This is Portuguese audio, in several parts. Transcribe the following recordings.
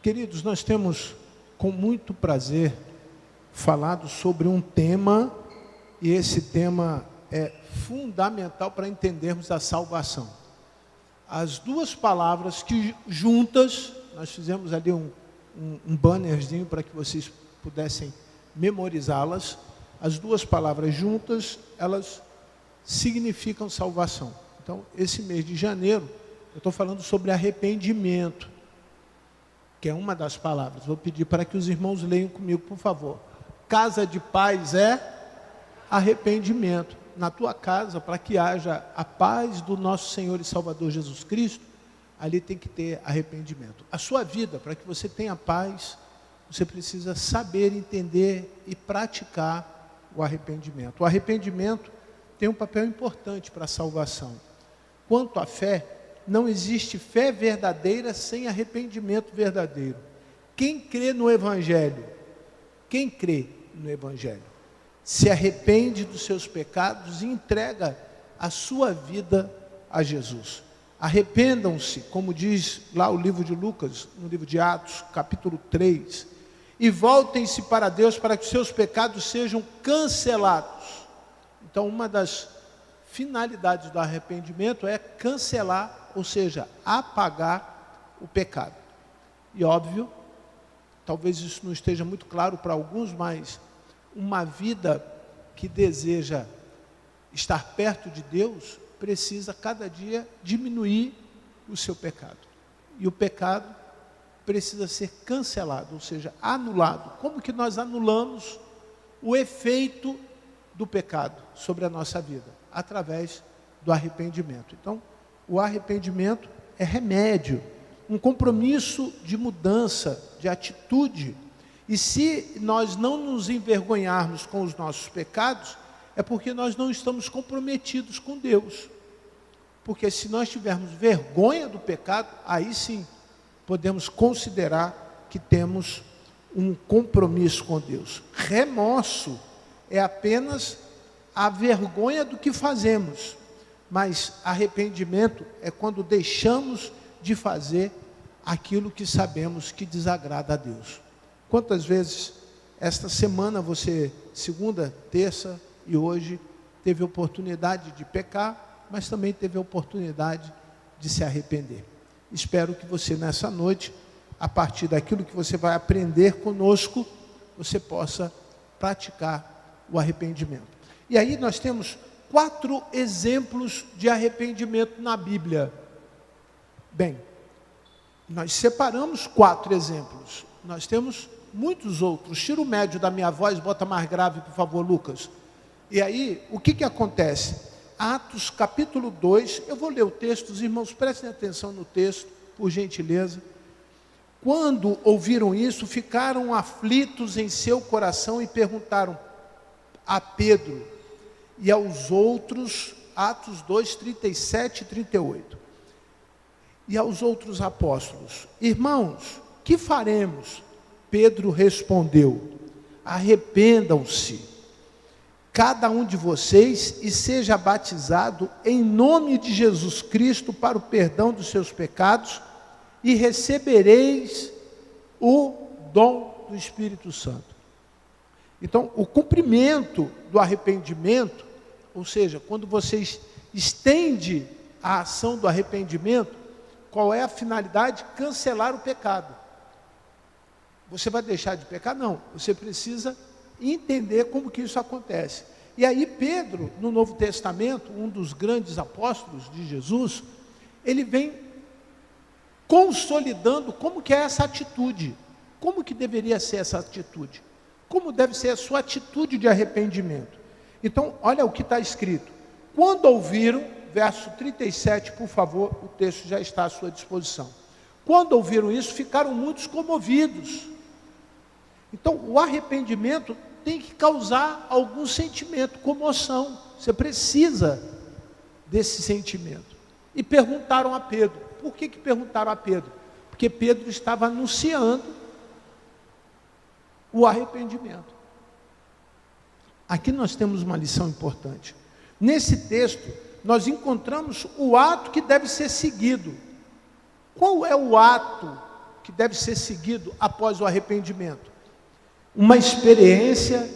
Queridos, nós temos com muito prazer falado sobre um tema, e esse tema é fundamental para entendermos a salvação. As duas palavras que juntas, nós fizemos ali um bannerzinho para que vocês pudessem memorizá-las. As duas palavras juntas, elas significam salvação. Então, esse mês de janeiro, eu estou falando sobre arrependimento, que é uma das palavras. Vou pedir para que os irmãos leiam comigo, por favor. Casa de paz é arrependimento. Na tua casa, para que haja a paz do nosso Senhor e Salvador Jesus Cristo, ali tem que ter arrependimento. A sua vida, para que você tenha paz, você precisa saber, entender e praticar o arrependimento. O arrependimento tem um papel importante para a salvação. Quanto à fé, não existe fé verdadeira sem arrependimento verdadeiro. Quem crê no Evangelho, se arrepende dos seus pecados e entrega a sua vida a Jesus. Arrependam-se, como diz lá o livro de Lucas, no livro de Atos, capítulo 3, e voltem-se para Deus para que os seus pecados sejam cancelados. Então, uma das finalidades do arrependimento é cancelar, ou seja, apagar o pecado. E óbvio, talvez isso não esteja muito claro para alguns, mas uma vida que deseja estar perto de Deus precisa cada dia diminuir o seu pecado. E o pecado precisa ser cancelado, ou seja, anulado. Como que nós anulamos o efeito do pecado sobre a nossa vida? Através do arrependimento. Então, o arrependimento é remédio, um compromisso de mudança, de atitude. E se nós não nos envergonharmos com os nossos pecados, é porque nós não estamos comprometidos com Deus. Porque se nós tivermos vergonha do pecado, aí sim podemos considerar que temos um compromisso com Deus. Remorso é apenas a vergonha do que fazemos, mas arrependimento é quando deixamos de fazer aquilo que sabemos que desagrada a Deus. Quantas vezes esta semana você, segunda, terça e hoje, teve oportunidade de pecar, mas também teve a oportunidade de se arrepender? Espero que você nessa noite, a partir daquilo que você vai aprender conosco, você possa praticar o arrependimento. E aí nós temos 4 exemplos de arrependimento na Bíblia. Bem, nós separamos 4 exemplos. Nós temos muitos outros. Tira o médio da minha voz, bota mais grave, por favor, Lucas. E aí, o que acontece? Atos capítulo 2, eu vou ler o texto, os irmãos prestem atenção no texto, por gentileza. Quando ouviram isso, ficaram aflitos em seu coração e perguntaram a Pedro e aos outros, Atos 2, 37 e 38. E aos outros apóstolos: irmãos, que faremos? Pedro respondeu: arrependam-se, cada um de vocês, e seja batizado em nome de Jesus Cristo para o perdão dos seus pecados, e recebereis o dom do Espírito Santo. Então, o cumprimento do arrependimento, ou seja, quando você estende a ação do arrependimento, qual é a finalidade? Cancelar o pecado. Você vai deixar de pecar? Não, você precisa entender como que isso acontece. E aí Pedro, no Novo Testamento, um dos grandes apóstolos de Jesus, ele vem consolidando como que é essa atitude, como que deveria ser essa atitude, como deve ser a sua atitude de arrependimento. Então, olha o que está escrito: quando ouviram, verso 37, por favor, o texto já está à sua disposição. Quando ouviram isso, ficaram muitos comovidos. Então, o arrependimento tem que causar algum sentimento, comoção. Você precisa desse sentimento. E perguntaram a Pedro. Por que perguntaram a Pedro? Porque Pedro estava anunciando o arrependimento. Aqui nós temos uma lição importante. Nesse texto, nós encontramos o ato que deve ser seguido. Qual é o ato que deve ser seguido após o arrependimento? Uma experiência,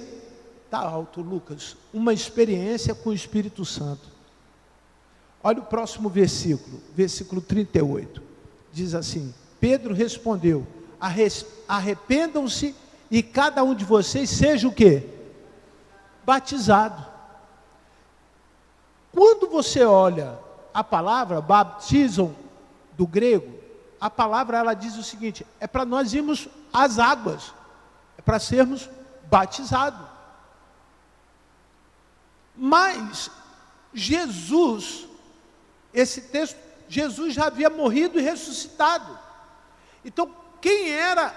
está alto, Lucas, uma experiência com o Espírito Santo. Olha o próximo versículo, versículo 38. Diz assim: Pedro respondeu: arrependam-se e cada um de vocês seja o quê? Batizado. Quando você olha a palavra baptizam do grego, a palavra ela diz o seguinte: é para nós irmos às águas, é para sermos batizados. Mas Jesus, esse texto, Jesus já havia morrido e ressuscitado. Então, quem era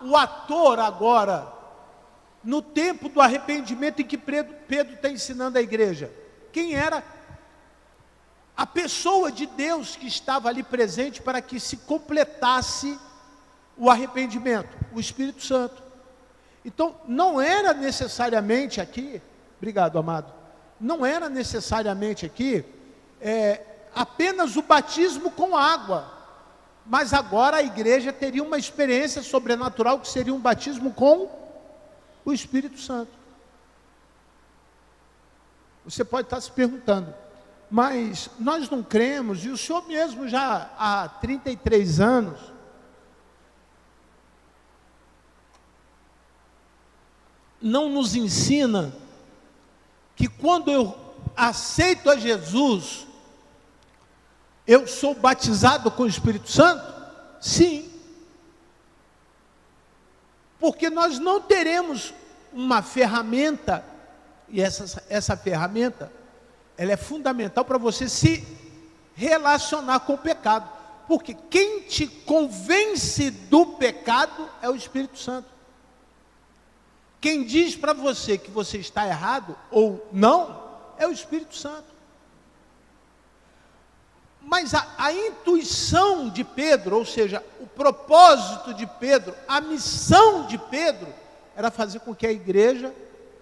o ator agora, no tempo do arrependimento em que Pedro está ensinando a igreja? Quem era a pessoa de Deus que estava ali presente para que se completasse o arrependimento? O Espírito Santo. Então, não era necessariamente aqui, obrigado, amado, não era necessariamente aqui apenas o batismo com água, mas agora a igreja teria uma experiência sobrenatural que seria um batismo com o Espírito Santo. Você pode estar se perguntando, mas nós não cremos, e o senhor mesmo já há 33 anos, não nos ensina que quando eu aceito a Jesus, eu sou batizado com o Espírito Santo? Sim. Porque nós não teremos uma ferramenta, e essa ferramenta, ela é fundamental para você se relacionar com o pecado. Porque quem te convence do pecado é o Espírito Santo. Quem diz para você que você está errado ou não, é o Espírito Santo. Mas a intuição de Pedro, ou seja, o propósito de Pedro, a missão de Pedro, era fazer com que a igreja,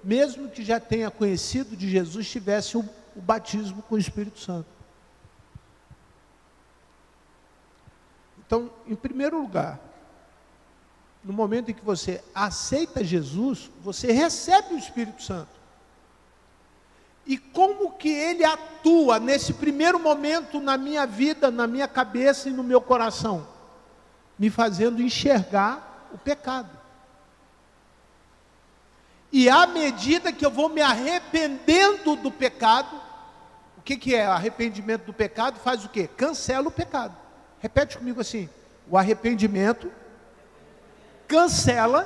mesmo que já tenha conhecido de Jesus, tivesse o batismo com o Espírito Santo. Então, em primeiro lugar, no momento em que você aceita Jesus, você recebe o Espírito Santo. E como que ele atua nesse primeiro momento na minha vida, na minha cabeça e no meu coração? Me fazendo enxergar o pecado. E à medida que eu vou me arrependendo do pecado, o que é arrependimento do pecado? Faz o quê? Cancela o pecado. Repete comigo assim: o arrependimento cancela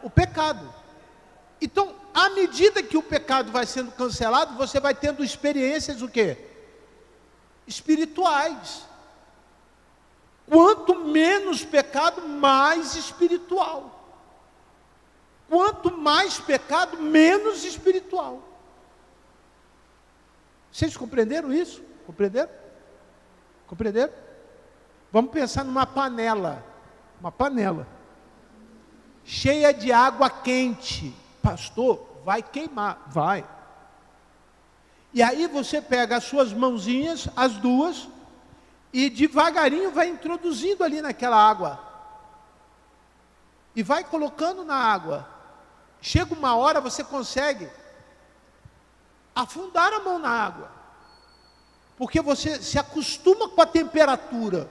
o pecado. Então, à medida que o pecado vai sendo cancelado, você vai tendo experiências o quê? Espirituais. Quanto menos pecado, mais espiritual. Quanto mais pecado, menos espiritual. Vocês compreenderam isso? Compreenderam? Compreenderam? Vamos pensar numa panela. Uma panela cheia de água quente. Pastor, vai queimar. Vai. E aí você pega as suas mãozinhas, as duas, e devagarinho vai introduzindo ali naquela água. E vai colocando na água. Chega uma hora, você consegue afundar a mão na água. Porque você se acostuma com a temperatura.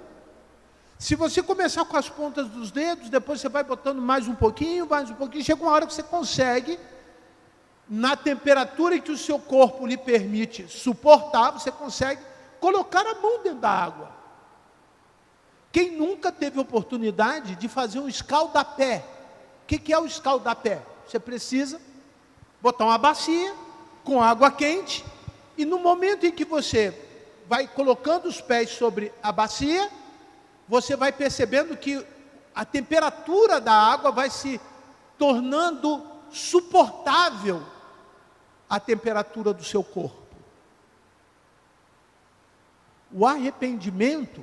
Se você começar com as pontas dos dedos, depois você vai botando mais um pouquinho, chega uma hora que você consegue, na temperatura que o seu corpo lhe permite suportar, você consegue colocar a mão dentro da água. Quem nunca teve oportunidade de fazer um escaldapé? O que é o escaldapé? Você precisa botar uma bacia com água quente, e no momento em que você vai colocando os pés sobre a bacia, você vai percebendo que a temperatura da água vai se tornando suportável à temperatura do seu corpo. O arrependimento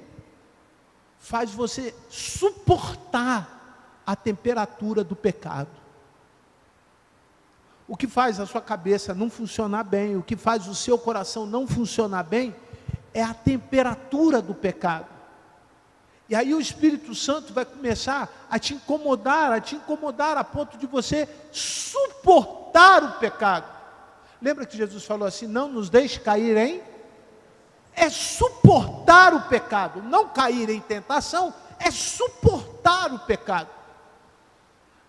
faz você suportar a temperatura do pecado. O que faz a sua cabeça não funcionar bem, o que faz o seu coração não funcionar bem, é a temperatura do pecado. E aí o Espírito Santo vai começar a te incomodar a ponto de você suportar o pecado. Lembra que Jesus falou assim, não nos deixe cair em... É suportar o pecado, não cair em tentação, é suportar o pecado.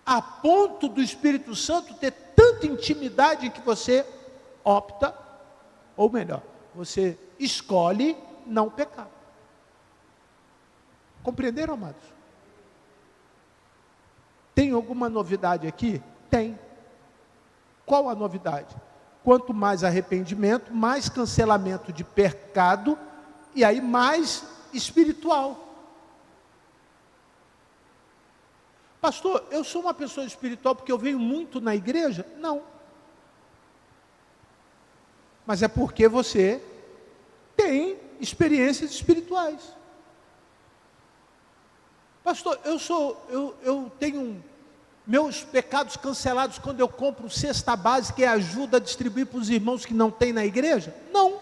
A ponto do Espírito Santo ter tanta intimidade que você opta, ou melhor, você escolhe não pecar. Compreenderam, amados? Tem alguma novidade aqui? Tem. Qual a novidade? Quanto mais arrependimento, mais cancelamento de pecado, e aí mais espiritual. Pastor, eu sou uma pessoa espiritual porque eu venho muito na igreja? Não. Mas é porque você tem experiências espirituais. Pastor, eu tenho meus pecados cancelados quando eu compro cesta básica e ajuda a distribuir para os irmãos que não tem na igreja? Não.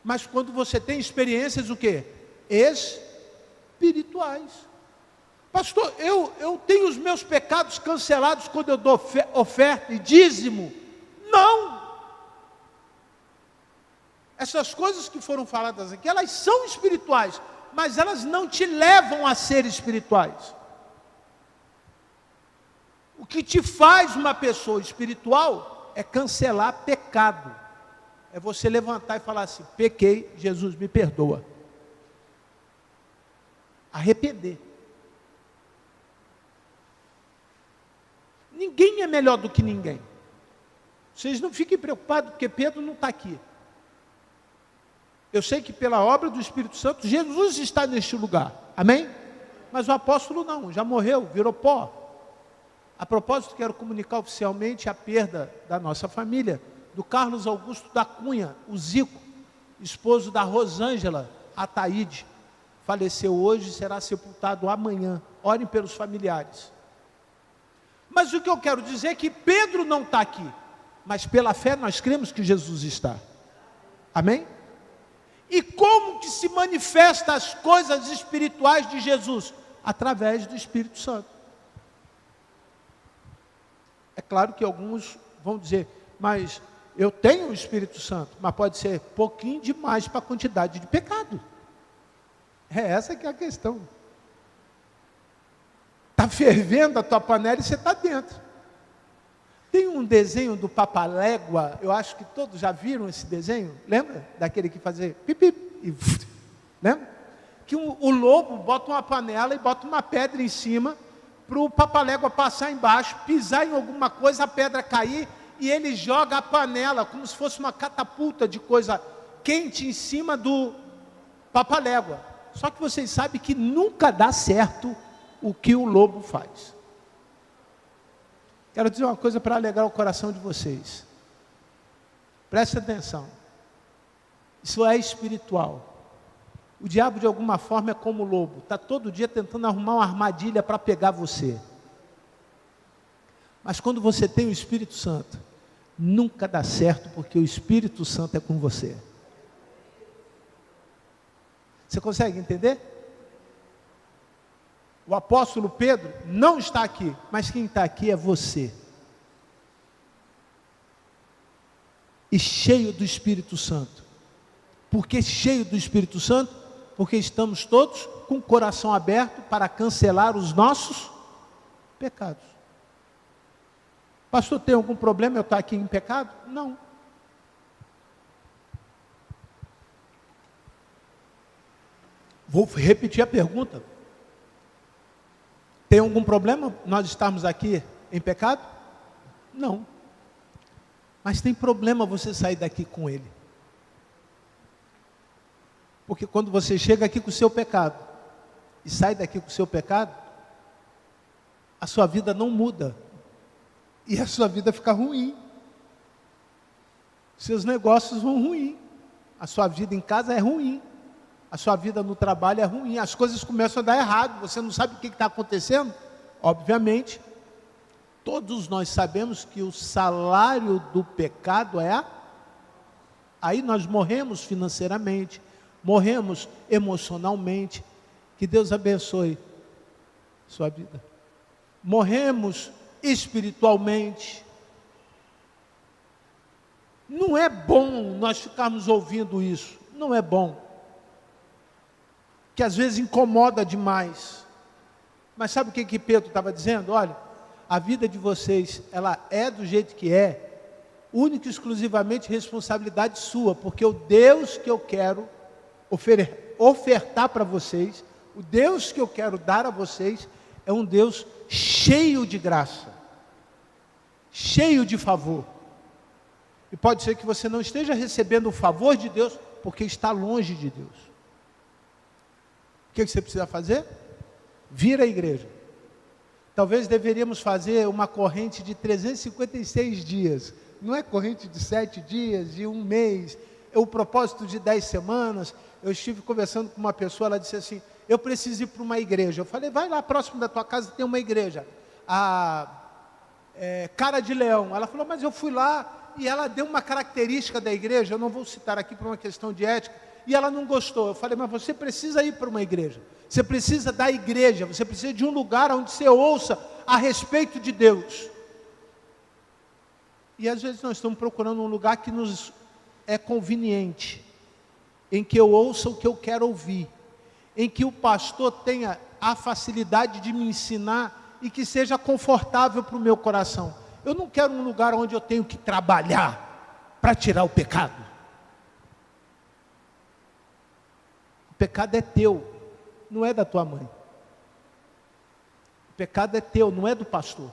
Mas quando você tem experiências o quê? Espirituais. Pastor, eu tenho os meus pecados cancelados quando eu dou oferta e dízimo? Não. Essas coisas que foram faladas aqui, elas são espirituais, mas elas não te levam a ser espirituais. O que te faz uma pessoa espiritual é cancelar pecado. É você levantar e falar assim, pequei, Jesus me perdoa. Arrepender. Ninguém é melhor do que ninguém. Vocês não fiquem preocupados, porque Pedro não está aqui. Eu sei que pela obra do Espírito Santo, Jesus está neste lugar, amém? Mas o apóstolo não, já morreu, virou pó. A propósito, quero comunicar oficialmente a perda da nossa família, do Carlos Augusto da Cunha, o Zico, esposo da Rosângela Ataíde, faleceu hoje e será sepultado amanhã. Orem pelos familiares. Mas o que eu quero dizer é que Pedro não está aqui, mas pela fé nós cremos que Jesus está, amém? E como que se manifesta as coisas espirituais de Jesus? Através do Espírito Santo. É claro que alguns vão dizer, mas eu tenho o Espírito Santo, mas pode ser pouquinho demais para a quantidade de pecado. É essa que é a questão. Está fervendo a tua panela e você está dentro. Tem um desenho do Papalégua, eu acho que todos já viram esse desenho, lembra? Daquele que fazia pipi e lembra? Que o lobo bota uma panela e bota uma pedra em cima, para o Papalégua passar embaixo, pisar em alguma coisa, a pedra cair, e ele joga a panela, como se fosse uma catapulta de coisa quente em cima do Papalégua. Só que vocês sabem que nunca dá certo o que o lobo faz. Quero dizer uma coisa para alegrar o coração de vocês. Preste atenção. Isso é espiritual. O diabo de alguma forma é como o lobo. Está todo dia tentando arrumar uma armadilha para pegar você. Mas quando você tem o Espírito Santo, nunca dá certo porque o Espírito Santo é com você. Você consegue entender? O apóstolo Pedro não está aqui, mas quem está aqui é você. E cheio do Espírito Santo. Por que cheio do Espírito Santo? Porque estamos todos com o coração aberto para cancelar os nossos pecados. Pastor, tem algum problema eu estar aqui em pecado? Não. Vou repetir a pergunta. Tem algum problema nós estarmos aqui em pecado? Não. Mas tem problema você sair daqui com ele. Porque quando você chega aqui com o seu pecado e sai daqui com o seu pecado, a sua vida não muda. E a sua vida fica ruim. Seus negócios vão ruim. A sua vida em casa é ruim. A sua vida no trabalho é ruim, as coisas começam a dar errado, você não sabe o que está acontecendo? Obviamente, todos nós sabemos que o salário do pecado é aí nós morremos financeiramente, morremos emocionalmente. Que Deus abençoe sua vida. Morremos espiritualmente. Não é bom nós ficarmos ouvindo isso, não é bom, que às vezes incomoda demais. Mas sabe o que Pedro estava dizendo? Olha, a vida de vocês, ela é do jeito que é, única e exclusivamente responsabilidade sua, porque o Deus que eu quero ofertar para vocês, o Deus que eu quero dar a vocês, é um Deus cheio de graça, cheio de favor. E pode ser que você não esteja recebendo o favor de Deus, porque está longe de Deus. O que você precisa fazer? Vir à igreja. Talvez deveríamos fazer uma corrente de 356 dias. Não é corrente de 7 dias, de um mês. É o propósito de 10 semanas. Eu estive conversando com uma pessoa, ela disse assim, eu preciso ir para uma igreja. Eu falei, vai lá próximo da tua casa, tem uma igreja. Cara de Leão. Ela falou, mas eu fui lá, e ela deu uma característica da igreja, eu não vou citar aqui por uma questão de ética, e ela não gostou. Eu falei, mas você precisa ir para uma igreja, você precisa da igreja, você precisa de um lugar onde você ouça a respeito de Deus. E às vezes nós estamos procurando um lugar que nos é conveniente, em que eu ouça o que eu quero ouvir, em que o pastor tenha a facilidade de me ensinar e que seja confortável para o meu coração. Eu não quero um lugar onde eu tenho que trabalhar para tirar o pecado. O pecado é teu, não é da tua mãe. O pecado é teu, não é do pastor.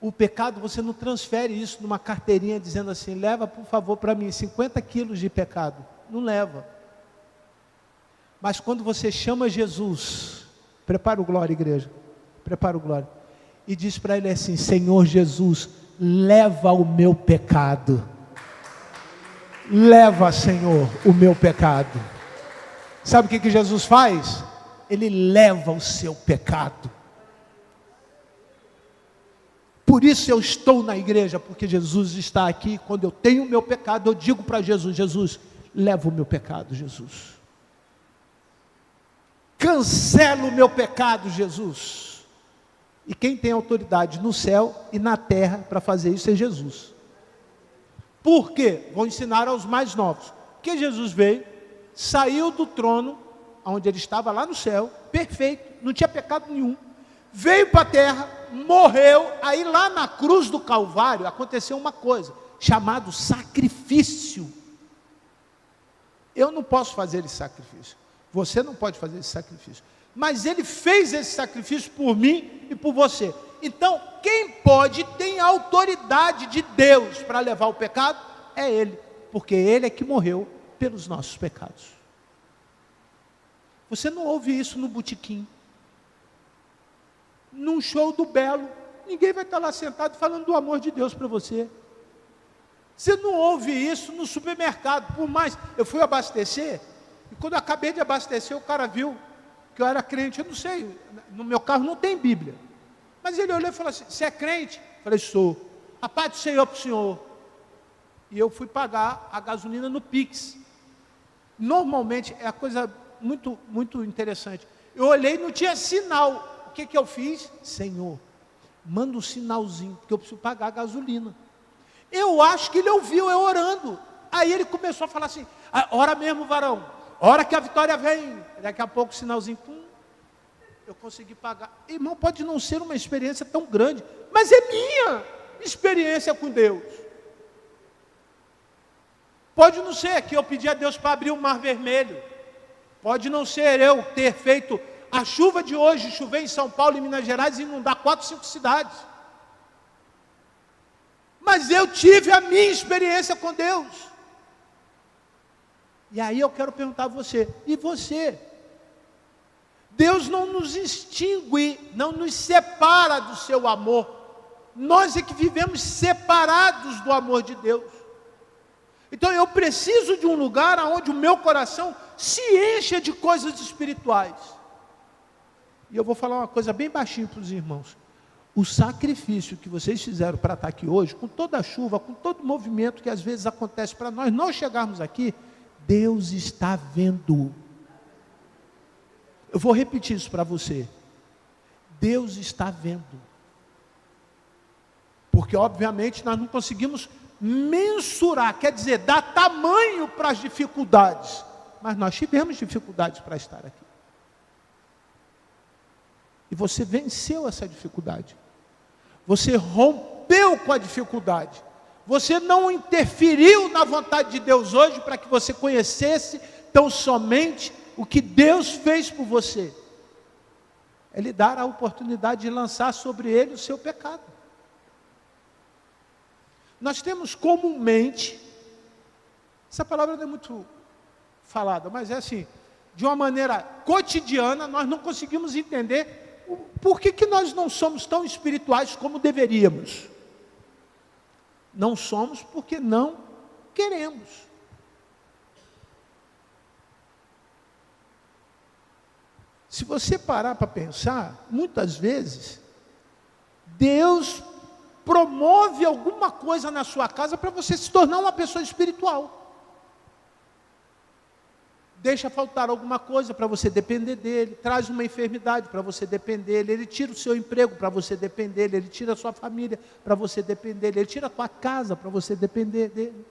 O pecado, você não transfere isso numa carteirinha dizendo assim, leva por favor para mim 50 quilos de pecado. Não leva. Mas quando você chama Jesus, prepara o glória, igreja, prepara o glória, e diz para ele assim, Senhor Jesus, leva o meu pecado. Leva, Senhor, o meu pecado. Sabe o que Jesus faz? Ele leva o seu pecado. Por isso eu estou na igreja, porque Jesus está aqui. Quando eu tenho o meu pecado, eu digo para Jesus, Jesus, leva o meu pecado, Jesus. Cancela o meu pecado, Jesus. E quem tem autoridade no céu e na terra para fazer isso é Jesus. Por quê? Vou ensinar aos mais novos. Porque Jesus veio, saiu do trono, onde ele estava lá no céu, perfeito, não tinha pecado nenhum. Veio para a terra, morreu, aí lá na cruz do Calvário aconteceu uma coisa, chamado sacrifício. Eu não posso fazer esse sacrifício. Você não pode fazer esse sacrifício. Mas ele fez esse sacrifício por mim e por você. Então, quem pode, tem a autoridade de Deus para levar o pecado, é ele. Porque ele é que morreu pelos nossos pecados. Você não ouve isso no botequim, num show do Belo. Ninguém vai estar lá sentado falando do amor de Deus para você. Você não ouve isso no supermercado. Por mais, eu fui abastecer, e quando eu acabei de abastecer, o cara viu que eu era crente. Eu não sei, no meu carro não tem Bíblia, mas ele olhou e falou assim, você é crente? Eu falei, sou. A paz do Senhor para o senhor. E eu fui pagar a gasolina no Pix. Normalmente, é a coisa muito, muito interessante, eu olhei e não tinha sinal. O que eu fiz? Senhor, manda um sinalzinho, porque eu preciso pagar a gasolina. Eu acho que ele ouviu eu orando. Aí ele começou a falar assim, ora mesmo, varão, ora que a vitória vem. Daqui a pouco o sinalzinho, pum, eu consegui pagar. Irmão, pode não ser uma experiência tão grande, mas é minha experiência com Deus. Pode não ser que eu pedi a Deus para abrir o mar vermelho. Pode não ser eu ter feito a chuva de hoje, chover em São Paulo e Minas Gerais e inundar 4, 5 cidades. Mas eu tive a minha experiência com Deus. E aí eu quero perguntar a você, e você? Deus não nos extingue, não nos separa do seu amor. Nós é que vivemos separados do amor de Deus. Então eu preciso de um lugar onde o meu coração se encha de coisas espirituais. E eu vou falar uma coisa bem baixinho para os irmãos. O sacrifício que vocês fizeram para estar aqui hoje, com toda a chuva, com todo o movimento que às vezes acontece para nós não chegarmos aqui, Deus está vendo. Eu vou repetir isso para você. Deus está vendo. Porque, obviamente, nós não conseguimos mensurar, quer dizer, dar tamanho para as dificuldades. Mas nós tivemos dificuldades para estar aqui. E você venceu essa dificuldade. Você rompeu com a dificuldade. Você não interferiu na vontade de Deus hoje para que você conhecesse tão somente o que Deus fez por você. É lhe dar a oportunidade de lançar sobre ele o seu pecado. Nós temos comumente, essa palavra não é muito falada, mas é assim, de uma maneira cotidiana, nós não conseguimos entender por que nós não somos tão espirituais como deveríamos. Não somos porque não queremos. Se você parar para pensar, muitas vezes, Deus promove alguma coisa na sua casa para você se tornar uma pessoa espiritual. Deixa faltar alguma coisa para você depender dele, traz uma enfermidade para você depender dele, ele tira o seu emprego para você depender dele, ele tira a sua família para você depender dele, ele tira a tua casa para você depender dele.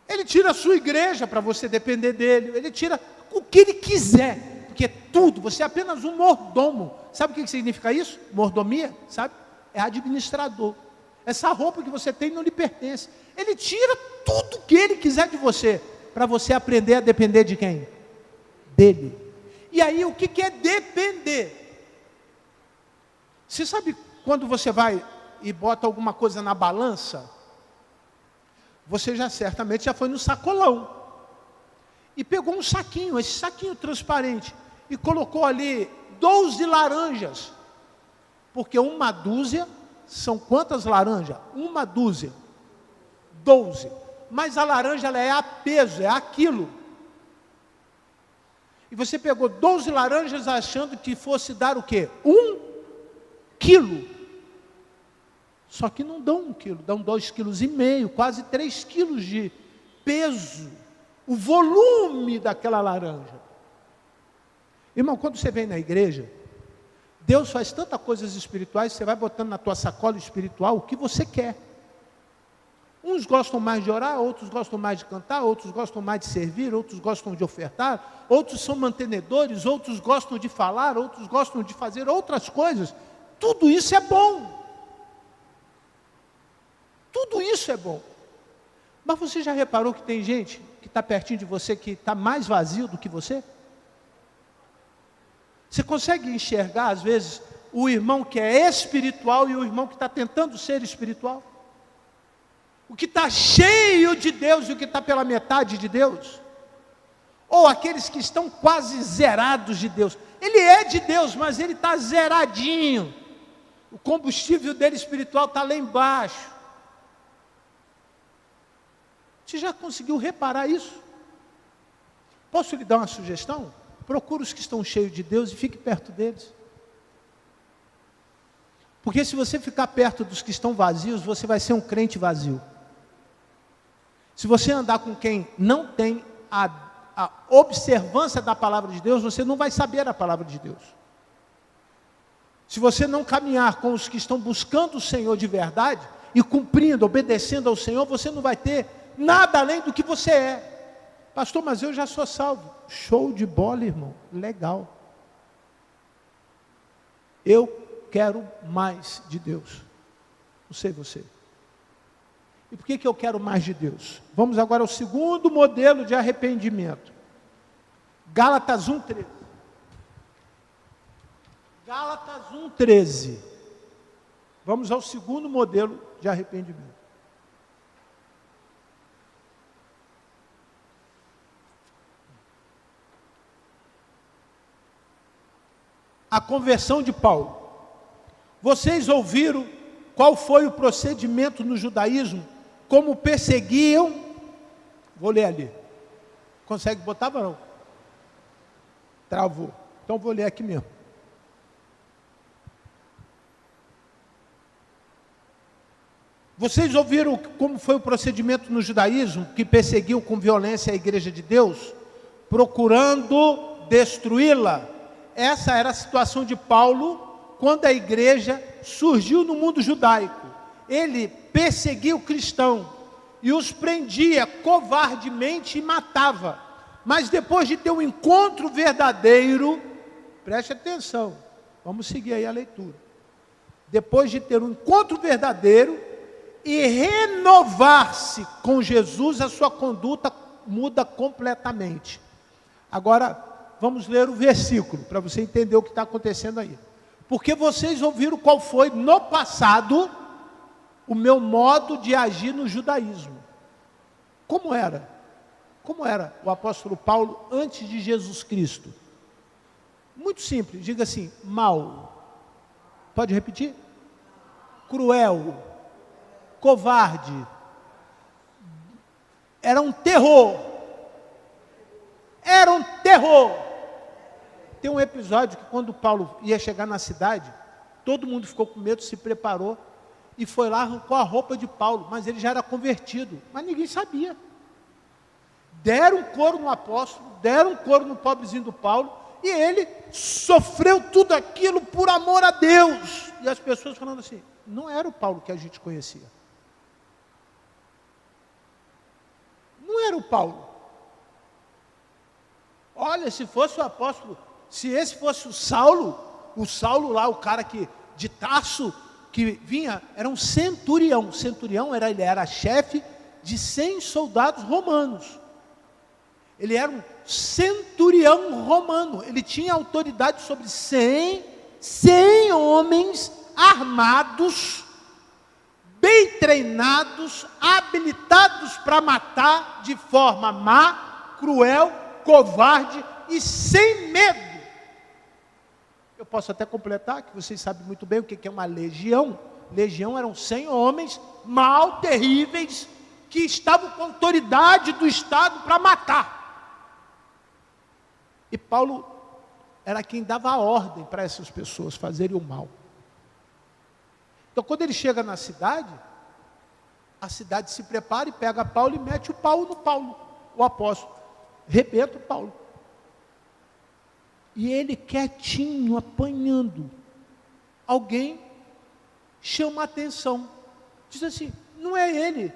Ele tira a sua igreja para você depender dele, ele tira o que ele quiser, porque tudo, você é apenas um mordomo. Sabe o que significa isso? Mordomia, sabe? É administrador. Essa roupa que você tem não lhe pertence. Ele tira tudo que ele quiser de você, para você aprender a depender de quem? Dele. E aí, o que é depender? Você sabe quando você vai e bota alguma coisa na balança? Você certamente já foi no sacolão. E pegou um saquinho, esse saquinho transparente, e colocou ali 12 laranjas. Porque uma dúzia, são quantas laranjas? Uma dúzia. 12. Mas a laranja, ela é a peso, é a quilo. E você pegou 12 laranjas achando que fosse dar o quê? 1 quilo. Só que não dão 1 quilo, dão 2,5 quilos, quase 3 quilos de peso. O volume daquela laranja. Irmão, quando você vem na igreja, Deus faz tantas coisas espirituais, você vai botando na tua sacola espiritual o que você quer. Uns gostam mais de orar, outros gostam mais de cantar, outros gostam mais de servir, outros gostam de ofertar, outros são mantenedores, outros gostam de falar, outros gostam de fazer outras coisas. Tudo isso é bom. Tudo isso é bom. Mas você já reparou que tem gente que está pertinho de você, que está mais vazio do que você? Você consegue enxergar, às vezes, o irmão que é espiritual e o irmão que está tentando ser espiritual? O que está cheio de Deus e o que está pela metade de Deus? Ou aqueles que estão quase zerados de Deus. Ele é de Deus, mas ele está zeradinho. O combustível dele espiritual está lá embaixo. Você já conseguiu reparar isso? Posso lhe dar uma sugestão? Procure os que estão cheios de Deus e fique perto deles. Porque se você ficar perto dos que estão vazios, você vai ser um crente vazio. Se você andar com quem não tem a observância da palavra de Deus, você não vai saber a palavra de Deus. Se você não caminhar com os que estão buscando o Senhor de verdade, e cumprindo, obedecendo ao Senhor, você não vai ter nada além do que você é. Pastor, mas eu já sou salvo. Show de bola, irmão, legal. Eu quero mais de Deus. Não sei você. E por que eu quero mais de Deus? Vamos agora ao segundo modelo de arrependimento. Gálatas 1:13. Gálatas 1:13. Vamos ao segundo modelo de arrependimento. A conversão de Paulo. Vocês ouviram qual foi o procedimento no judaísmo? Como perseguiam? Vou ler ali. Consegue botar, não? Travou. Então vou ler aqui mesmo. Vocês ouviram como foi o procedimento no judaísmo, que perseguiu com violência a igreja de Deus, procurando destruí-la? Essa era a situação de Paulo quando a igreja surgiu no mundo judaico. Ele perseguia o cristão e os prendia covardemente e matava. Mas depois de ter um encontro verdadeiro, preste atenção, vamos seguir aí a leitura. Depois de ter um encontro verdadeiro e renovar-se com Jesus, a sua conduta muda completamente. Agora, vamos ler o versículo, para você entender o que está acontecendo aí. Porque vocês ouviram qual foi, no passado, o meu modo de agir no judaísmo. Como era? Como era o apóstolo Paulo antes de Jesus Cristo? Muito simples, diga assim, mau. Pode repetir? Cruel, covarde. Era um terror. Era um terror. Tem um episódio que quando Paulo ia chegar na cidade, todo mundo ficou com medo, se preparou e foi lá, arrancou a roupa de Paulo, mas ele já era convertido, mas ninguém sabia. Deram um couro no apóstolo, deram um couro no pobrezinho do Paulo, e ele sofreu tudo aquilo por amor a Deus. E as pessoas falando assim, não era o Paulo que a gente conhecia. Não era o Paulo. Olha, se fosse o apóstolo, se esse fosse o Saulo lá, o cara que, de Tarso, que vinha, era um centurião. Centurião ele era chefe de 100 soldados romanos. Ele era um centurião romano. Ele tinha autoridade sobre 100 homens armados, bem treinados, habilitados para matar de forma má, cruel, covarde e sem medo. Eu posso até completar, que vocês sabem muito bem o que é uma legião. Legião eram 100 homens, mal, terríveis, que estavam com autoridade do Estado para matar. E Paulo era quem dava a ordem para essas pessoas fazerem o mal. Então, quando ele chega na cidade, a cidade se prepara e pega Paulo e mete o pau no Paulo, o apóstolo. Rebenta o Paulo. E ele quietinho, apanhando. Alguém chama a atenção. Diz assim, não é ele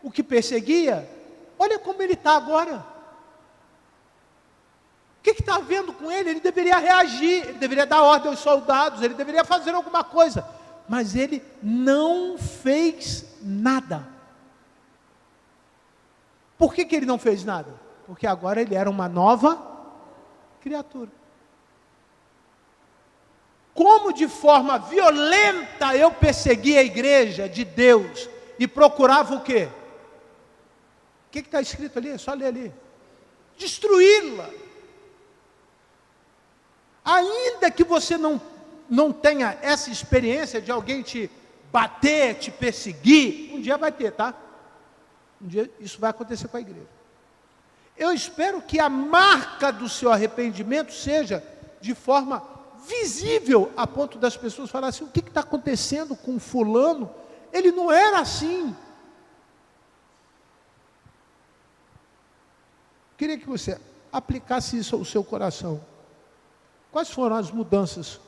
o que perseguia? Olha como ele está agora. O que está havendo com ele? Ele deveria reagir, ele deveria dar ordem aos soldados, ele deveria fazer alguma coisa. Mas ele não fez nada. Por que ele não fez nada? Porque agora ele era uma nova criatura. Como de forma violenta eu persegui a igreja de Deus e procurava o quê? O que está escrito ali? É só ler ali. Destruí-la. Ainda que você não tenha essa experiência de alguém te bater, te perseguir, um dia vai ter, tá? Um dia isso vai acontecer com a igreja. Eu espero que a marca do seu arrependimento seja de forma visível, a ponto das pessoas falarem assim, o que está acontecendo com fulano? Ele não era assim. Queria que você aplicasse isso ao seu coração. Quais foram as mudanças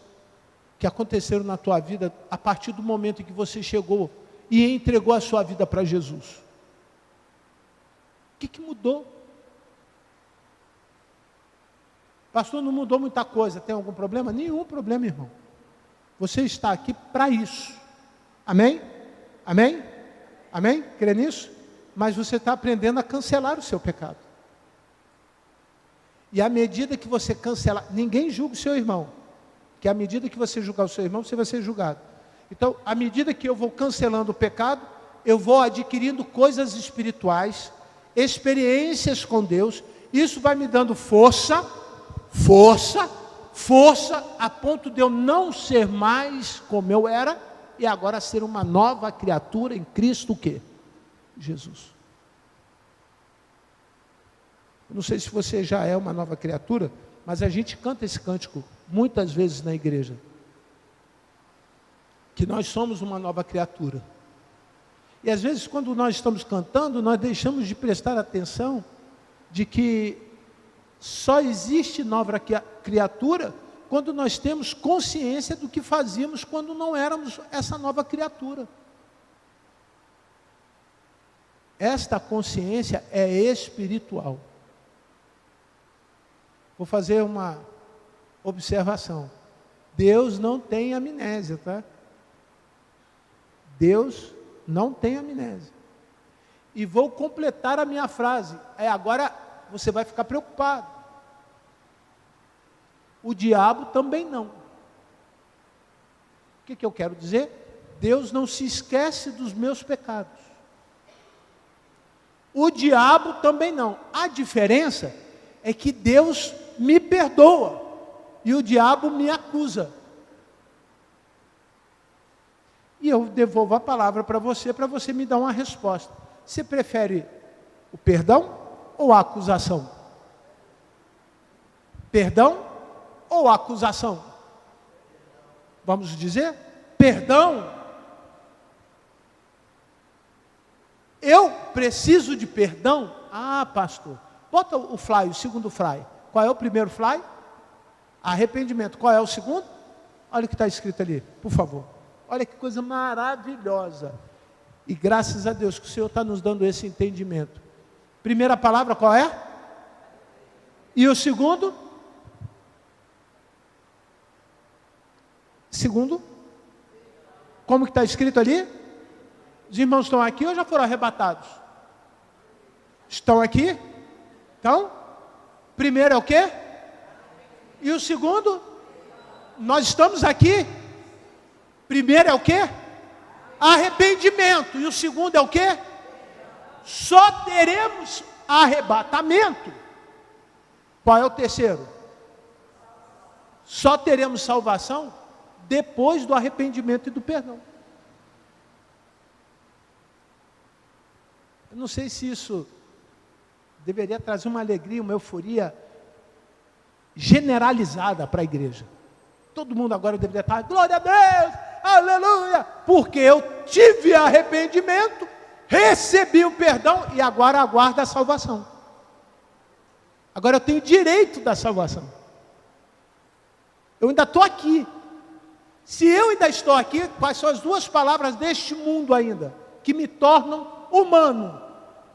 que aconteceram na tua vida a partir do momento em que você chegou e entregou a sua vida para Jesus? O que mudou? Pastor, não mudou muita coisa, tem algum problema? Nenhum problema, irmão. Você está aqui para isso. Amém? Amém? Amém? Crê nisso? Mas você está aprendendo a cancelar o seu pecado. E à medida que você cancelar, ninguém julga o seu irmão. Que à medida que você julgar o seu irmão, você vai ser julgado. Então, à medida que eu vou cancelando o pecado, eu vou adquirindo coisas espirituais, experiências com Deus. Isso vai me dando força, a ponto de eu não ser mais como eu era, e agora ser uma nova criatura em Cristo o quê? Jesus. Eu não sei se você já é uma nova criatura, mas a gente canta esse cântico muitas vezes na igreja. Que nós somos uma nova criatura. E às vezes, quando nós estamos cantando, nós deixamos de prestar atenção de que só existe nova criatura quando nós temos consciência do que fazíamos quando não éramos essa nova criatura. Esta consciência é espiritual. Vou fazer uma observação. Deus não tem amnésia, tá? Deus não tem amnésia. E vou completar a minha frase. Agora você vai ficar preocupado. O diabo também não. O que eu quero dizer? Deus não se esquece dos meus pecados. O diabo também não. A diferença é que Deus me perdoa e o diabo me acusa. E eu devolvo a palavra para você me dar uma resposta. Você prefere o perdão ou a acusação? Perdão ou a acusação? Vamos dizer? Perdão. Eu preciso de perdão? Ah, pastor. Bota o fly, o segundo fly. Qual é o primeiro fly? Arrependimento. Qual é o segundo? Olha o que está escrito ali, por favor. Olha que coisa maravilhosa. E graças a Deus que o Senhor está nos dando esse entendimento. Primeira palavra qual é? E o segundo? Segundo? Como que está escrito ali? Os irmãos estão aqui ou já foram arrebatados? Estão aqui? Então, primeiro é o quê? E o segundo? Nós estamos aqui. Primeiro é o quê? Arrependimento. E o segundo é o quê? Só teremos arrebatamento. Qual é o terceiro? Só teremos salvação depois do arrependimento e do perdão. Eu não sei se isso deveria trazer uma alegria, uma euforia generalizada para a igreja. Todo mundo agora deveria estar, glória a Deus, aleluia, porque eu tive arrependimento, recebi o perdão e agora aguardo a salvação. Agora eu tenho direito da salvação. Eu ainda estou aqui. Se eu ainda estou aqui, quais são as duas palavras deste mundo ainda, que me tornam humano,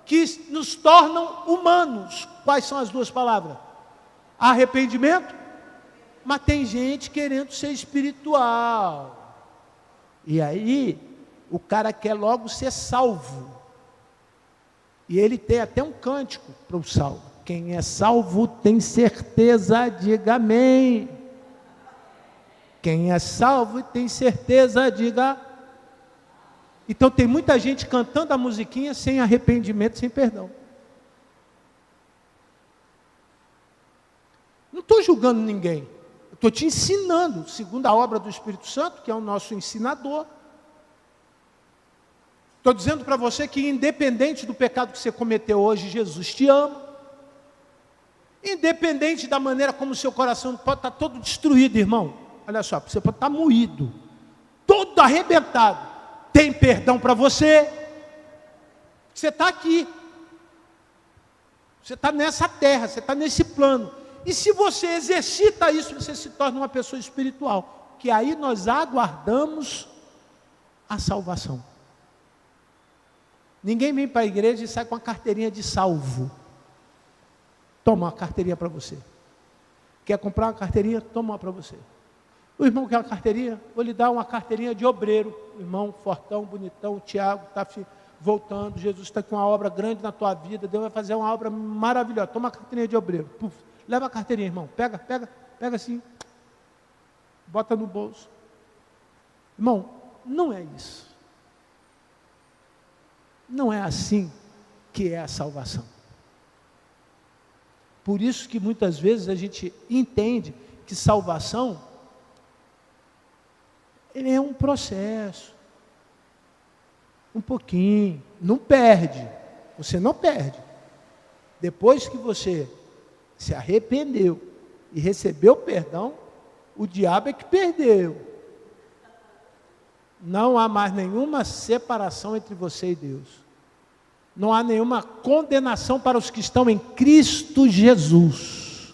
que nos tornam humanos? Quais são as duas palavras? Arrependimento. Mas tem gente querendo ser espiritual. E aí, o cara quer logo ser salvo. E ele tem até um cântico para o salvo. Quem é salvo tem certeza, diga amém. Quem é salvo tem certeza, diga. Então tem muita gente cantando a musiquinha sem arrependimento, sem perdão. Não estou julgando ninguém. Estou te ensinando, segundo a obra do Espírito Santo, que é o nosso ensinador. Estou dizendo para você que independente do pecado que você cometeu hoje, Jesus te ama. Independente da maneira como o seu coração pode estar todo destruído, irmão. Olha só, você pode estar moído, todo arrebentado. Tem perdão para você. Você está aqui. Você está nessa terra, você está nesse plano. E se você exercita isso, você se torna uma pessoa espiritual. Que aí nós aguardamos a salvação. Ninguém vem para a igreja e sai com a carteirinha de salvo. Toma uma carteirinha para você. Quer comprar uma carteirinha? Toma uma para você. O irmão quer uma carteirinha? Vou lhe dar uma carteirinha de obreiro. O irmão fortão, bonitão, o Tiago está voltando. Jesus está com uma obra grande na tua vida. Deus vai fazer uma obra maravilhosa. Toma a carteirinha de obreiro. Puf. Leva a carteirinha, irmão. Pega assim. Bota no bolso. Irmão, não é isso. Não é assim que é a salvação. Por isso que muitas vezes a gente entende que salvação ele é um processo. Um pouquinho. Não perde. Você não perde. Depois que você se arrependeu e recebeu perdão, o diabo é que perdeu. Não há mais nenhuma separação entre você e Deus. Não há nenhuma condenação para os que estão em Cristo Jesus.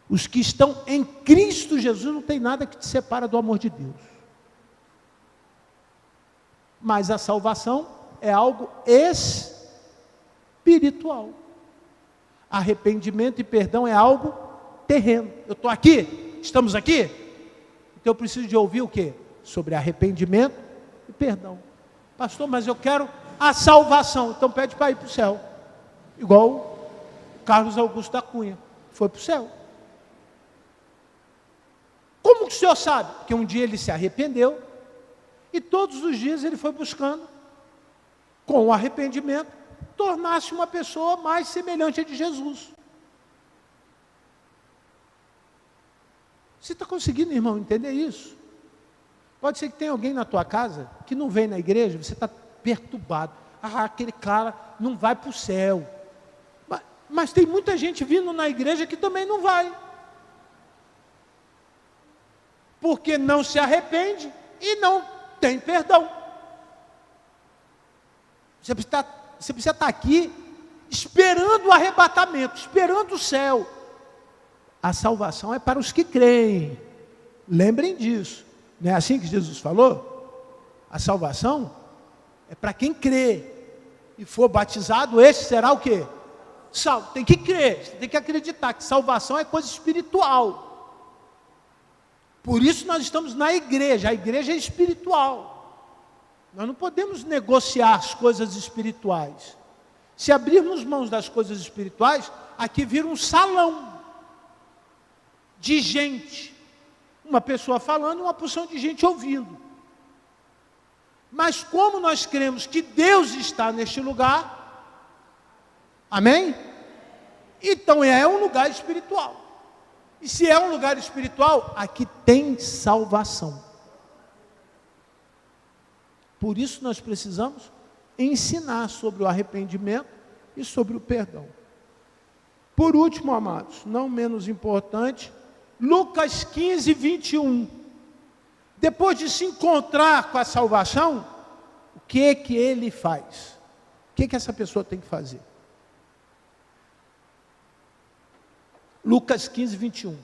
Os que estão em Cristo Jesus, não tem nada que te separa do amor de Deus. Mas a salvação é algo espiritual. Arrependimento e perdão é algo terreno. Eu estou aqui? Estamos aqui? Então eu preciso de ouvir o quê? Sobre arrependimento e perdão. Pastor, mas eu quero a salvação. Então pede para ir para o céu. Igual o Carlos Augusto da Cunha. Foi para o céu. Como que o senhor sabe? Porque um dia ele se arrependeu e todos os dias ele foi buscando, com o arrependimento, tornar-se uma pessoa mais semelhante a de Jesus. Você está conseguindo, irmão, entender isso? Pode ser que tenha alguém na tua casa que não vem na igreja, você está perturbado. Ah, aquele cara não vai para o céu. Mas tem muita gente vindo na igreja que também não vai. Porque não se arrepende e não tem perdão. Você precisa estar aqui esperando o arrebatamento, esperando o céu. A salvação é para os que creem. Lembrem disso. Não é assim que Jesus falou? A salvação é para quem crê. E for batizado, esse será o quê? Salvo. Tem que crer, tem que acreditar que salvação é coisa espiritual. Por isso nós estamos na igreja. A igreja é espiritual. Nós não podemos negociar as coisas espirituais. Se abrirmos mãos das coisas espirituais, aqui vira um salão de gente. Uma pessoa falando e uma porção de gente ouvindo. Mas como nós cremos que Deus está neste lugar, amém? Então é um lugar espiritual. E se é um lugar espiritual, aqui tem salvação. Por isso nós precisamos ensinar sobre o arrependimento e sobre o perdão. Por último, amados, não menos importante, Lucas 15, 21. Depois de se encontrar com a salvação, o que ele faz? O que essa pessoa tem que fazer? Lucas 15, 21.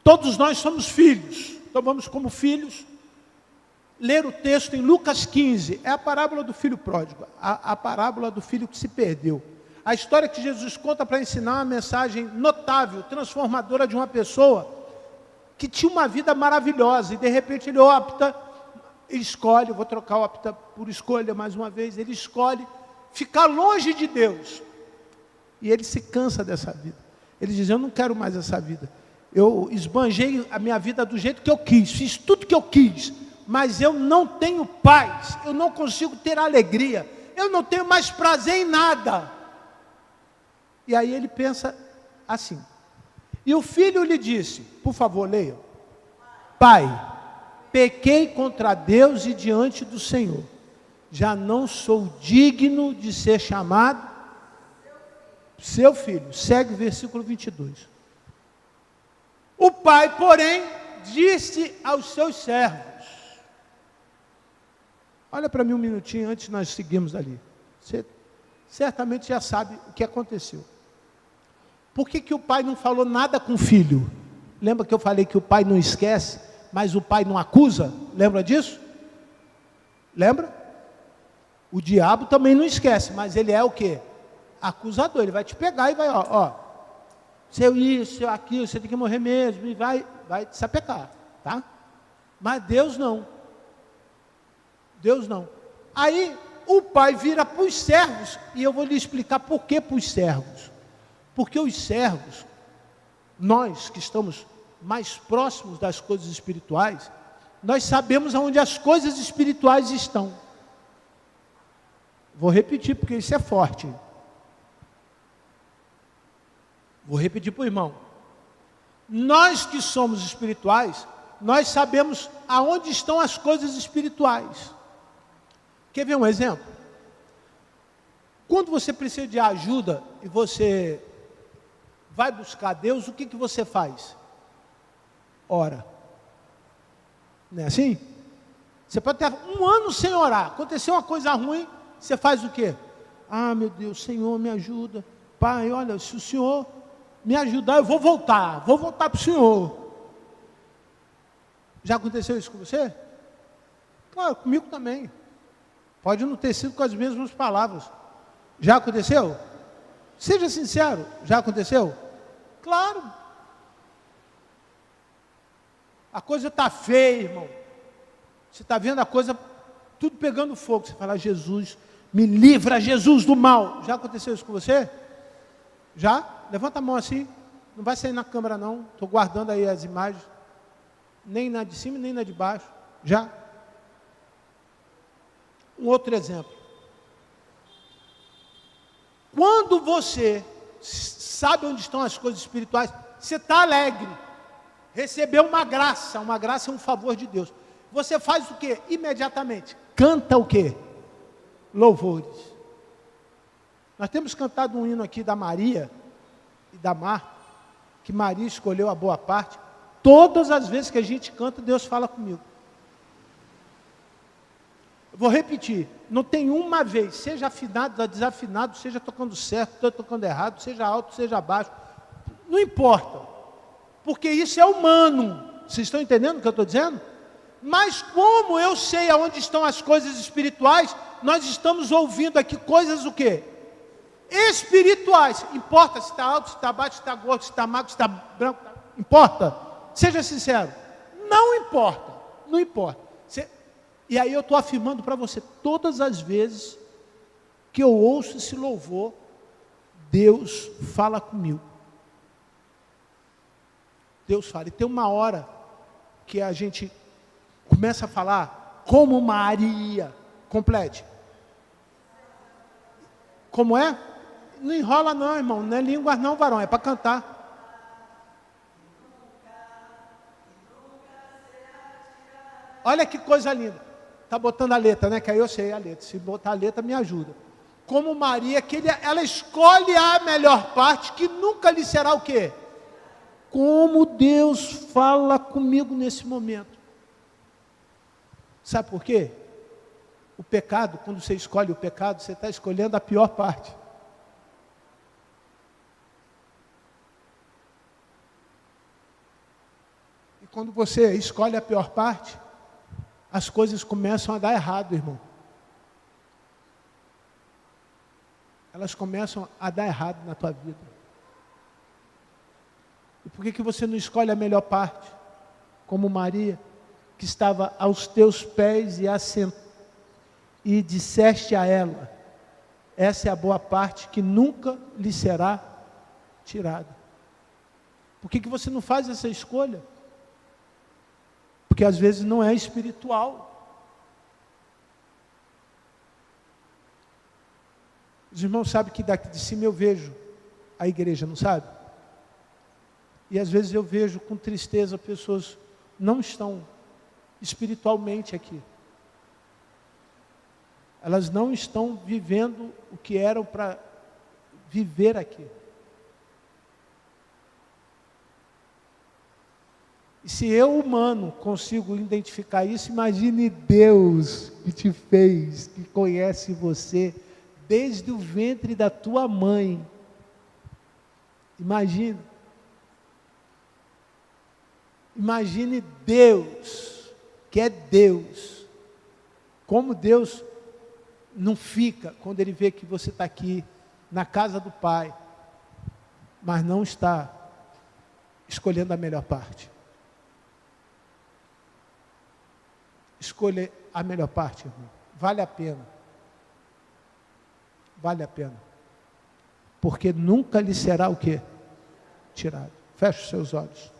Todos nós somos filhos, então vamos como filhos ler o texto em Lucas 15, é a parábola do filho pródigo, a parábola do filho que se perdeu. A história que Jesus conta para ensinar uma mensagem notável, transformadora de uma pessoa que tinha uma vida maravilhosa e de repente ele opta, ele escolhe, vou trocar opta por escolha mais uma vez, ele escolhe ficar longe de Deus. E ele se cansa dessa vida. Ele diz, eu não quero mais essa vida. Eu esbanjei a minha vida do jeito que eu quis, fiz tudo que eu quis, mas eu não tenho paz, eu não consigo ter alegria, eu não tenho mais prazer em nada. E aí ele pensa assim. E o filho lhe disse, por favor, leia. Pai, pequei contra Deus e diante do Senhor. Já não sou digno de ser chamado seu filho. Segue o versículo 22. O pai, porém, disse aos seus servos. Olha para mim um minutinho antes de nós seguirmos ali. Você certamente já sabe o que aconteceu. Por que o pai não falou nada com o filho? Lembra que eu falei que o pai não esquece, mas o pai não acusa? Lembra disso? Lembra? O diabo também não esquece, mas ele é o quê? Acusador. Ele vai te pegar e vai, ó, seu isso, seu aquilo, você tem que morrer mesmo, e vai te sapecar, tá? Mas Deus não. Deus não. Aí o pai vira para os servos, e eu vou lhe explicar por que para os servos. Porque os servos, nós que estamos mais próximos das coisas espirituais, nós sabemos onde as coisas espirituais estão. Vou repetir porque isso é forte. Vou repetir para o irmão. Nós que somos espirituais, nós sabemos aonde estão as coisas espirituais. Quer ver um exemplo? Quando você precisa de ajuda e você vai buscar Deus, o que você faz? Ora. Não é assim? Você pode ter um ano sem orar. Aconteceu uma coisa ruim, você faz o quê? Ah, meu Deus, Senhor, me ajuda. Pai, olha, se o Senhor me ajudar, eu vou voltar para o Senhor. Já aconteceu isso com você? Claro, comigo também. Pode não ter sido com as mesmas palavras. Já aconteceu? Seja sincero, já aconteceu? Claro. A coisa está feia, irmão. Você está vendo a coisa tudo pegando fogo. Você fala, Jesus, me livra, Jesus, do mal. Já aconteceu isso com você? Já? Levanta a mão assim. Não vai sair na câmera não. Estou guardando aí as imagens. Nem na de cima, nem na de baixo. Já? Um outro exemplo. Quando você sabe onde estão as coisas espirituais, você está alegre. Recebeu uma graça é um favor de Deus. Você faz o quê? Imediatamente. Canta o quê? Louvores. Nós temos cantado um hino aqui da Maria e da Marta, que Maria escolheu a boa parte. Todas as vezes que a gente canta, Deus fala comigo. Eu vou repetir, não tem uma vez, seja afinado, desafinado, seja tocando certo, seja tocando errado, seja alto, seja baixo, não importa, porque isso é humano. Vocês estão entendendo o que eu estou dizendo? Mas como eu sei aonde estão as coisas espirituais, nós estamos ouvindo aqui coisas o quê? Espirituais. Importa se está alto, se está baixo, se está gordo, se está magro, se está branco, importa? Seja sincero, não importa, não importa. E aí eu estou afirmando para você, todas as vezes que eu ouço esse louvor, Deus fala comigo. Deus fala. E tem uma hora que a gente começa a falar, como Maria. Complete. Como é? Não enrola não, irmão, não é línguas não, varão, é para cantar. Olha que coisa linda. Está botando a letra, né? Que aí eu sei a letra. Se botar a letra, me ajuda. Como Maria, ela escolhe a melhor parte, que nunca lhe será o quê? Como Deus fala comigo nesse momento. Sabe por quê? O pecado, quando você escolhe o pecado, você está escolhendo a pior parte. E quando você escolhe a pior parte, as coisas começam a dar errado, irmão. Elas começam a dar errado na tua vida. E por que você não escolhe a melhor parte? Como Maria, que estava aos teus pés e disseste a ela, essa é a boa parte que nunca lhe será tirada. Por que você não faz essa escolha? Porque às vezes não é espiritual. Os irmãos sabem que daqui de cima eu vejo a igreja, não sabe? E às vezes eu vejo com tristeza pessoas não estão espiritualmente aqui. Elas não estão vivendo o que eram para viver aqui. E se eu, humano, consigo identificar isso, imagine Deus que te fez, que conhece você desde o ventre da tua mãe. Imagine. Imagine Deus, que é Deus. Como Deus não fica quando Ele vê que você está aqui na casa do Pai, mas não está escolhendo a melhor parte. Escolha a melhor parte, irmão. Vale a pena. Vale a pena. Porque nunca lhe será o quê? Tirado. Feche os seus olhos.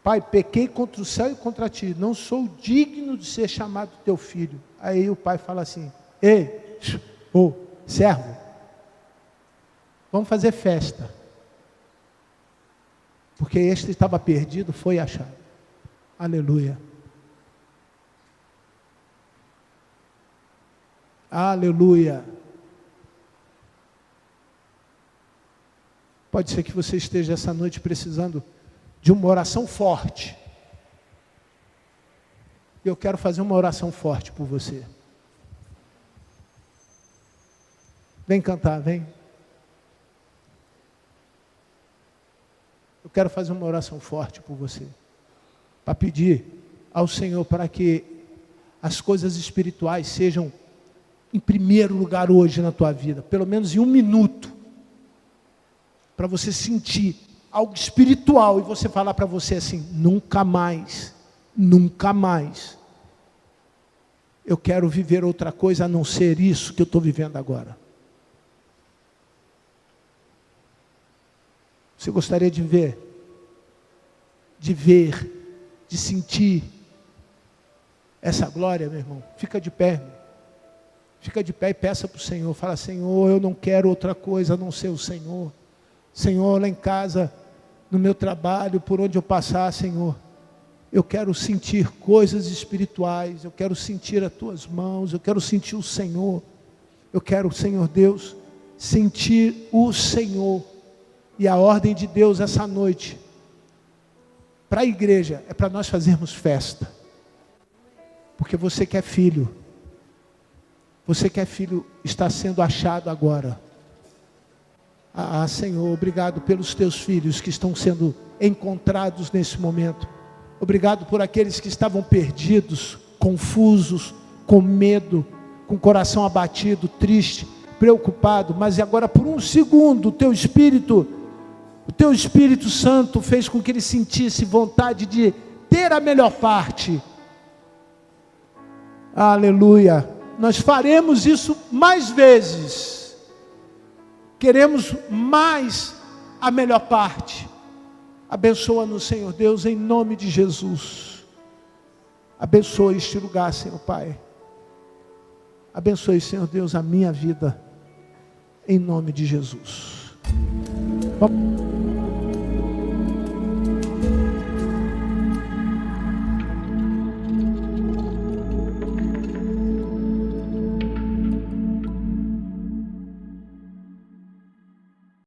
Pai, pequei contra o céu e contra ti. Não sou digno de ser chamado teu filho. Aí o pai fala assim: ei, servo, vamos fazer festa. Porque este estava perdido, foi achado. Aleluia. Aleluia. Pode ser que você esteja essa noite precisando de uma oração forte. Eu quero fazer uma oração forte por você. Vem cantar, vem. Eu quero fazer uma oração forte por você. Para pedir ao Senhor para que as coisas espirituais sejam em primeiro lugar hoje na tua vida. Pelo menos em 1 minuto. Para você sentir algo espiritual e você falar para você assim: nunca mais, nunca mais eu quero viver outra coisa a não ser isso que eu estou vivendo agora. Você gostaria de ver, de sentir essa glória, meu irmão? Fica de pé, irmão. Fica de pé e peça para o Senhor. Fala: Senhor, eu não quero outra coisa a não ser o Senhor. Senhor, lá em casa, no meu trabalho, por onde eu passar, Senhor, eu quero sentir coisas espirituais, eu quero sentir as tuas mãos, eu quero sentir o Senhor, eu quero, Senhor Deus, sentir o Senhor. E a ordem de Deus essa noite, para a igreja, é para nós fazermos festa, porque você que é filho, está sendo achado agora. Senhor, obrigado pelos teus filhos que estão sendo encontrados nesse momento. Obrigado por aqueles que estavam perdidos, confusos, com medo, com o coração abatido, triste, preocupado. Mas agora por um segundo o teu Espírito Santo fez com que ele sentisse vontade de ter a melhor parte. Aleluia. Nós faremos isso mais vezes. Queremos mais a melhor parte. Abençoa-nos, Senhor Deus, em nome de Jesus. Abençoe este lugar, Senhor Pai. Abençoe, Senhor Deus, a minha vida, em nome de Jesus. Vamos.